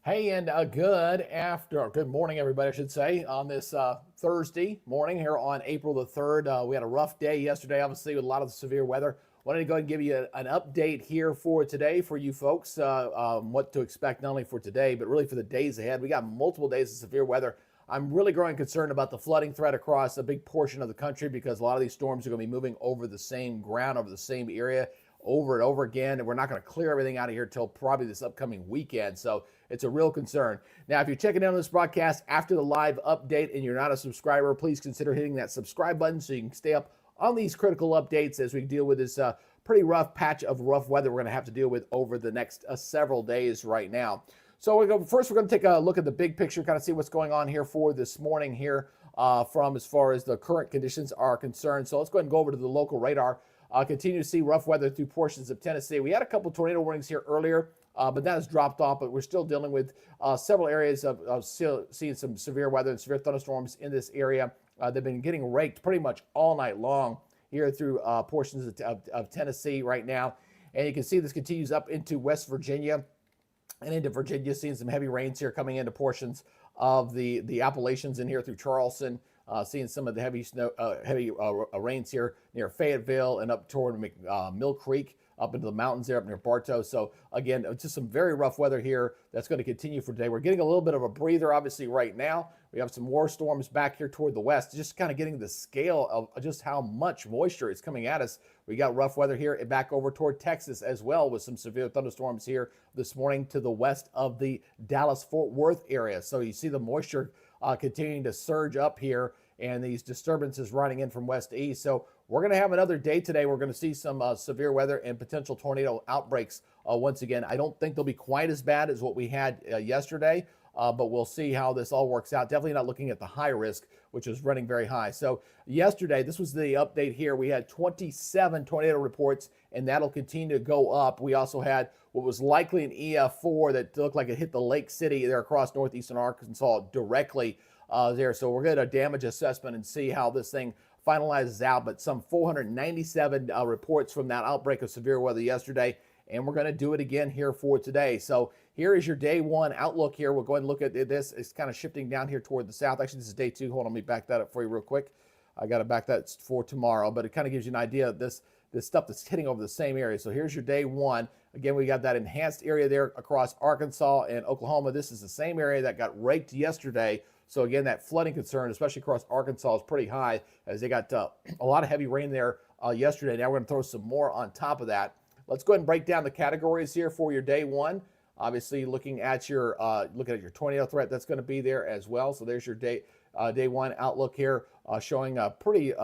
Hey, and good morning, everybody, I should say, on this Thursday morning here on April the 3rd. We had a rough day yesterday, obviously, with a lot of severe weather. Wanted to go ahead and give you an update here for today for you folks, what to expect not only for today, but really for the days ahead. We got multiple days of severe weather. I'm really growing concerned about the flooding threat across a big portion of the country because a lot of these storms are going to be moving over the same ground, over the same area, over and over again, and we're not going to clear everything out of here until probably this upcoming weekend. So it's a real concern. Now, if you're checking in on this broadcast after the live update and you're not a subscriber, please consider hitting that subscribe button so you can stay up on these critical updates as we deal with this pretty rough patch of rough weather we're going to have to deal with over the next several days right now. So first, we're going to take a look at the big picture, kind of see what's going on here for this morning here from as far as the current conditions are concerned. So let's go ahead and go over to the local radar. Continue to see rough weather through portions of Tennessee. We had a couple tornado warnings here earlier, but that has dropped off. But we're still dealing with several areas of seeing some severe weather and severe thunderstorms in this area. They've been getting raked pretty much all night long here through portions of Tennessee right now. And you can see this continues up into West Virginia and into Virginia, seeing some heavy rains here coming into portions of the Appalachians in here through Charleston. Seeing some of the heavy rains here near Fayetteville and up toward Mill Creek, up into the mountains there, up near Bartow. So again, just some very rough weather here that's going to continue for today. We're getting a little bit of a breather, obviously, right now. We have some more storms back here toward the west, just kind of getting the scale of just how much moisture is coming at us. We got rough weather here back over toward Texas as well, with some severe thunderstorms here this morning to the west of the Dallas-Fort Worth area. So you see the moisture continuing to surge up here, and these disturbances running in from west to east. So we're going to have another day today. We're going to see some severe weather and potential tornado outbreaks once again. I don't think they'll be quite as bad as what we had yesterday, but we'll see how this all works out. Definitely not looking at the high risk, which is running very high. So yesterday, this was the update here. We had 27 tornado reports, and that'll continue to go up. We also had what was likely an EF4 that looked like it hit the Lake City there across northeastern Arkansas directly there. So we're going to damage assessment and see how this thing finalizes out. But some 497 reports from that outbreak of severe weather yesterday, and we're going to do it again here for today. So here is your day one outlook here. We'll go ahead and look at this. It's kind of shifting down here toward the south. Actually, this is day two. Hold on, let me back that up for you real quick. I got to back that for tomorrow, but it kind of gives you an idea of this stuff that's hitting over the same area. So here's your day one. Again, we got that enhanced area there across Arkansas and Oklahoma. This is the same area that got raked yesterday. So again, that flooding concern, especially across Arkansas, is pretty high as they got a lot of heavy rain there yesterday. Now we're going to throw some more on top of that. Let's go ahead and break down the categories here for your day one. Obviously, looking at your tornado threat, that's going to be there as well. So there's your day one outlook here, showing a pretty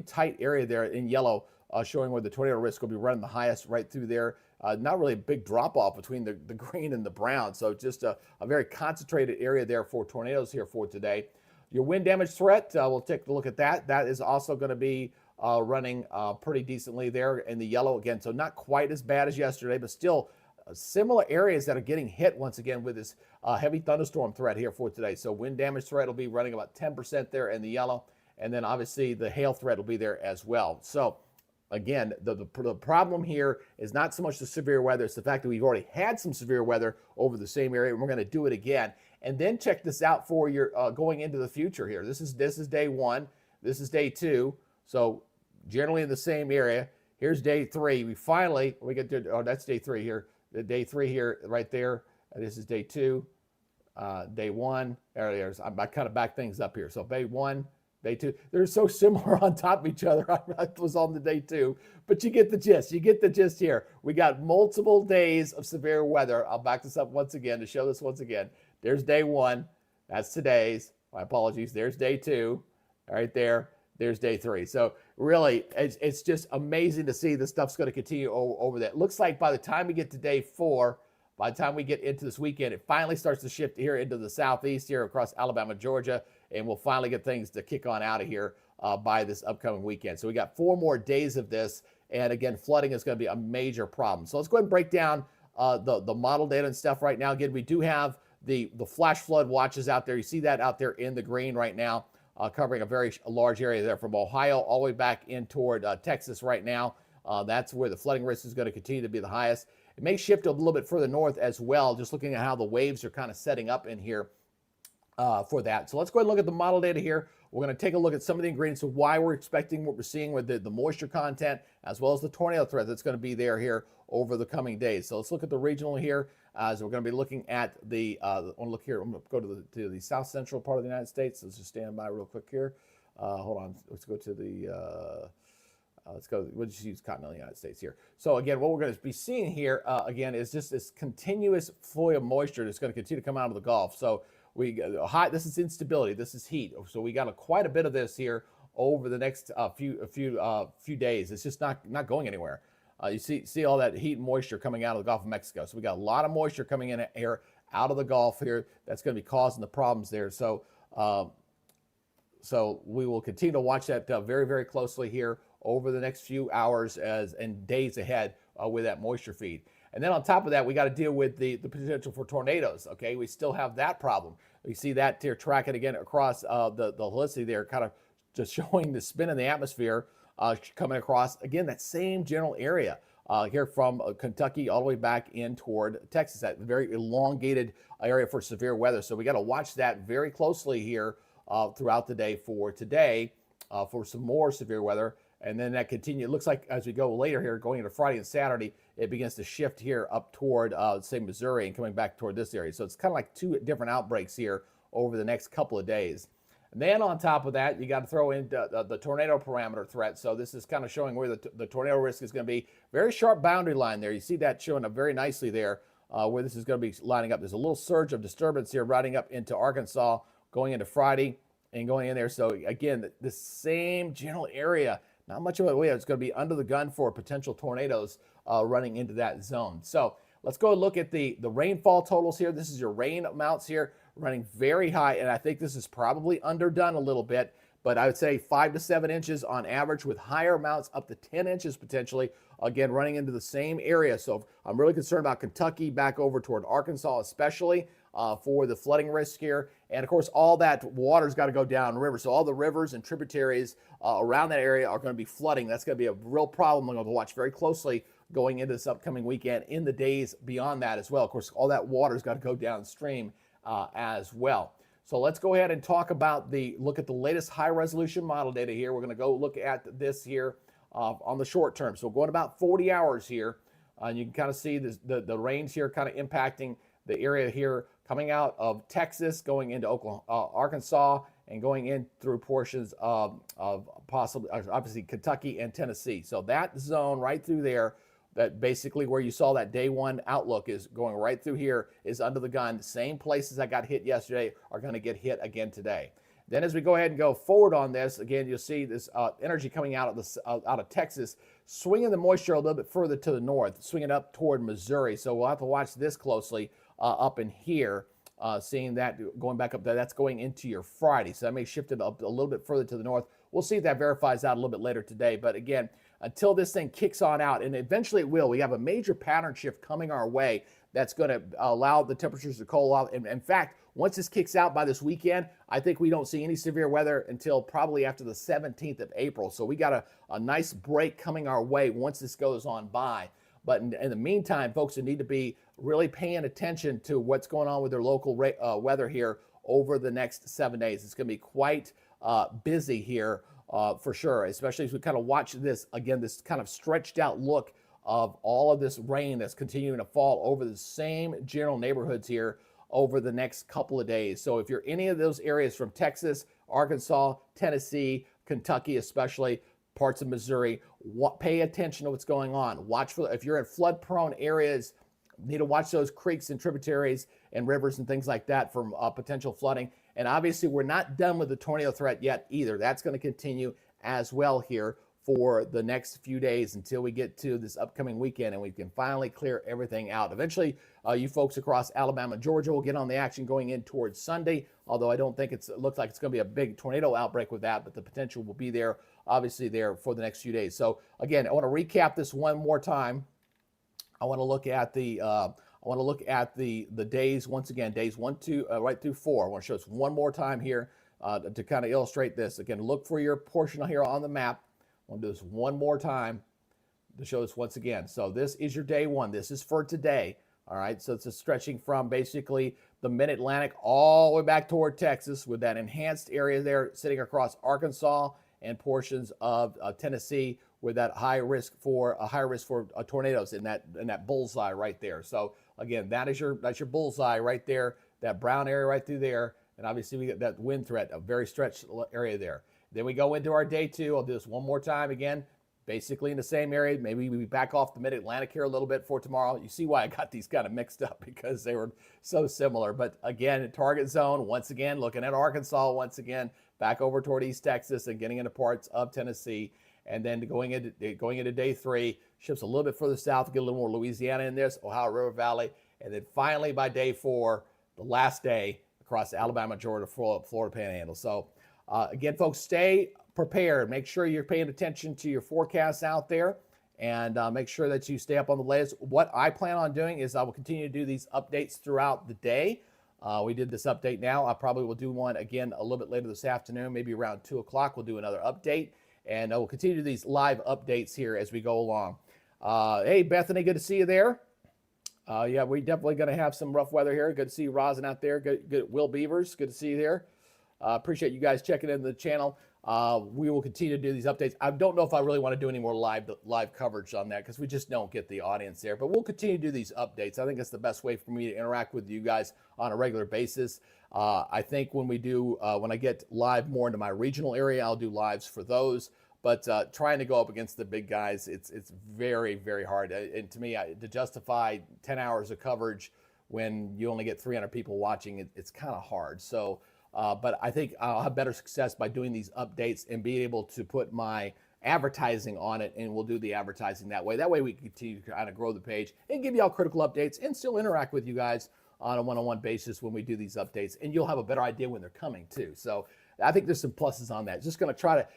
tight area there in yellow, showing where the tornado risk will be running the highest right through there. Not really a big drop off between the green and the brown. So just a very concentrated area there for tornadoes here for today. Your wind damage threat, we'll take a look at that. That is also going to be running pretty decently there in the yellow again. So not quite as bad as yesterday, but still similar areas that are getting hit once again with this heavy thunderstorm threat here for today. So wind damage threat will be running about 10% there in the yellow. And then obviously the hail threat will be there as well. So again, the problem here is not so much the severe weather. It's the fact that we've already had some severe weather over the same area, and we're going to do it again. And then check this out for your going into the future here. This is day one. This is day two. So generally in the same area. Here's day three. We get to, that's day three here. The day three here, right there. This is day two. Day one. There's, I kind of back things up here. So day one. Day two, they're so similar on top of each other. I was on the day two, but you get the gist. You get the gist here. We got multiple days of severe weather. I'll back this up once again to show this once again. There's day one. That's today's. My apologies. There's day two. Right there. There's day three. So really, it's just amazing to see this stuff's going to continue over that. Looks like by the time we get to day four, by the time we get into this weekend, it finally starts to shift here into the southeast here across Alabama, Georgia, and we'll finally get things to kick on out of here by this upcoming weekend. So we got 4 more days of this, and again, flooding is going to be a major problem. So let's go ahead and break down the model data and stuff right now. Again, we do have the flash flood watches out there. You see that out there in the green right now, covering a very large area there from Ohio all the way back in toward Texas right now. That's where the flooding risk is going to continue to be the highest. It may shift a little bit further north as well, just looking at how the waves are kind of setting up in here for that. So let's go ahead and look at the model data here. We're going to take a look at some of the ingredients of why we're expecting what we're seeing with the moisture content, as well as the tornado threat that's going to be there here over the coming days. So let's look at the regional here. So we're going to be looking at the, I want to look here, I'm going to go to the south central part of the United States. Let's just stand by real quick here. Hold on, let's go to the, we'll just use continental United States here. So again, what we're going to be seeing here, again, is just this continuous flow of moisture that's going to continue to come out of the Gulf. So this is instability, this is heat. So we got quite a bit of this here over the next few days. It's just not going anywhere. You see all that heat and moisture coming out of the Gulf of Mexico. So we got a lot of moisture coming in here out of the Gulf here that's going to be causing the problems there. So we will continue to watch that very, very closely here over the next few hours and days ahead with that moisture feed. And then on top of that, we got to deal with the potential for tornadoes. Okay, we still have that problem. We see that here tracking again across the helicity there, kind of just showing the spin in the atmosphere coming across again that same general area here from Kentucky all the way back in toward Texas. That very elongated area for severe weather. So we got to watch that very closely here throughout the day for today for some more severe weather. And then that continues. It looks like as we go later here, going into Friday and Saturday, it begins to shift here up toward, say, Missouri and coming back toward this area. So it's kind of like two different outbreaks here over the next couple of days. And then on top of that, you got to throw in the tornado parameter threat. So this is kind of showing where the tornado risk is going to be. Very sharp boundary line there. You see that showing up very nicely there where this is going to be lining up. There's a little surge of disturbance here riding up into Arkansas, going into Friday and going in there. So again, the same general area. Not much of a way. It's going to be under the gun for potential tornadoes running into that zone. So let's go look at the rainfall totals here. This is your rain amounts here running very high. And I think this is probably underdone a little bit, but I would say 5 to 7 inches on average with higher amounts up to 10 inches potentially, again, running into the same area. So I'm really concerned about Kentucky back over toward Arkansas, especially for the flooding risk here. And of course, all that water's got to go down river. So all the rivers and tributaries around that area are going to be flooding. That's going to be a real problem. I'm going to watch very closely going into this upcoming weekend in the days beyond that as well. Of course, all that water's got to go downstream as well. So let's go ahead and talk about look at the latest high resolution model data here. We're going to go look at this here on the short term. So going about 40 hours here, and you can kind of see the rains here kind of impacting the area here coming out of Texas, going into Arkansas, and going in through portions of possibly, obviously, Kentucky and Tennessee. So that zone right through there, that basically where you saw that day one outlook is going right through here, is under the gun. The same places that got hit yesterday are going to get hit again today. Then as we go ahead and go forward on this, again, you'll see this energy coming out of Texas, swinging the moisture a little bit further to the north, swinging up toward Missouri. So we'll have to watch this closely up in here, seeing that going back up there. That's going into your Friday. So that may shift it up a little bit further to the north. We'll see if that verifies out a little bit later today. But again, until this thing kicks on out, and eventually it will, we have a major pattern shift coming our way that's going to allow the temperatures to cool off. In fact, once this kicks out by this weekend, I think we don't see any severe weather until probably after the 17th of April. So we got a nice break coming our way once this goes on by. But in the meantime, folks, you need to be really paying attention to what's going on with their local weather here over the next 7 days. It's going to be quite busy here for sure, especially as we kind of watch this, again, this kind of stretched out look of all of this rain that's continuing to fall over the same general neighborhoods here over the next couple of days. So if you're any of those areas from Texas, Arkansas, Tennessee, Kentucky, especially parts of Missouri, pay attention to what's going on. Watch for, if you're in flood prone areas, need to watch those creeks and tributaries and rivers and things like that for potential flooding. And obviously we're not done with the tornado threat yet either. That's going to continue as well here for the next few days until we get to this upcoming weekend and we can finally clear everything out. Eventually, you folks across Alabama, Georgia will get on the action going in towards Sunday, although I don't think it looks like it's going to be a big tornado outbreak with that, but the potential will be there, obviously there for the next few days. So again, I want to recap this one more time. I want to look at the days once again, days 1, 2, right through 4. I want to show us one more time here to kind of illustrate this. Again, look for your portion here on the map. I want to do this one more time. to show us once again. So this is your day one. This is for today. All right. So it's a stretching from basically the mid-Atlantic all the way back toward Texas, with that enhanced area there sitting across Arkansas and portions of Tennessee, with that high risk for tornadoes in that bullseye right there. So again, that's your bullseye right there, that brown area right through there. And obviously we get that wind threat, a very stretched area there. Then we go into our day two. I'll do this one more time again, basically in the same area. Maybe we back off the mid-Atlantic here a little bit for tomorrow. You see why I got these kind of mixed up, because they were so similar. But again, target zone, once again, looking at Arkansas, once again, back over toward East Texas and getting into parts of Tennessee. And then going into day three, shifts a little bit further south, get a little more Louisiana in this, Ohio River Valley. And then finally by day four, the last day, across Alabama, Georgia, Florida Panhandle. So again, folks, stay prepared. Make sure you're paying attention to your forecasts out there, and make sure that you stay up on the latest. What I plan on doing is I will continue to do these updates throughout the day. We did this update now. I probably will do one again a little bit later this afternoon, maybe around 2 o'clock. We'll do another update, and I will continue to do these live updates here as we go along. Hey, Bethany, good to see you there. Yeah, we're definitely going to have some rough weather here. Good to see you, Rosin, out there. Good, Will Beavers, good to see you there. Appreciate you guys checking into the channel. We will continue to do these updates. I don't know if I really want to do any more live coverage on that, because we just don't get the audience there. But we'll continue to do these updates. I think it's the best way for me to interact with you guys on a regular basis. I think when I get live more into my regional area, I'll do lives for those. But trying to go up against the big guys, it's very, very hard. And to me, to justify 10 hours of coverage when you only get 300 people watching, it's kind of hard. So, but I think I'll have better success by doing these updates and being able to put my advertising on it, and we'll do the advertising that way. That way we can continue to kind of grow the page and give you all critical updates and still interact with you guys on a one-on-one basis when we do these updates. And you'll have a better idea when they're coming too. So I think there's some pluses on that. Just going to try to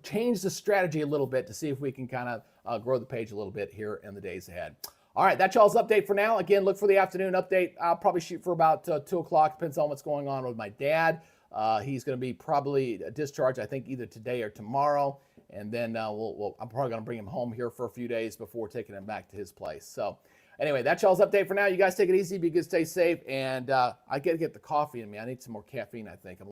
change the strategy a little bit to see if we can kind of grow the page a little bit here in the days ahead. All right, that's y'all's update for now. Again, look for the afternoon update. I'll probably shoot for about 2 o'clock. Depends on what's going on with my dad. He's going to be probably discharged, I think, either today or tomorrow. And then I'm probably going to bring him home here for a few days before taking him back to his place. So anyway, that's y'all's update for now. You guys take it easy. Be good, stay safe. And I got to get the coffee in me. I need some more caffeine, I think.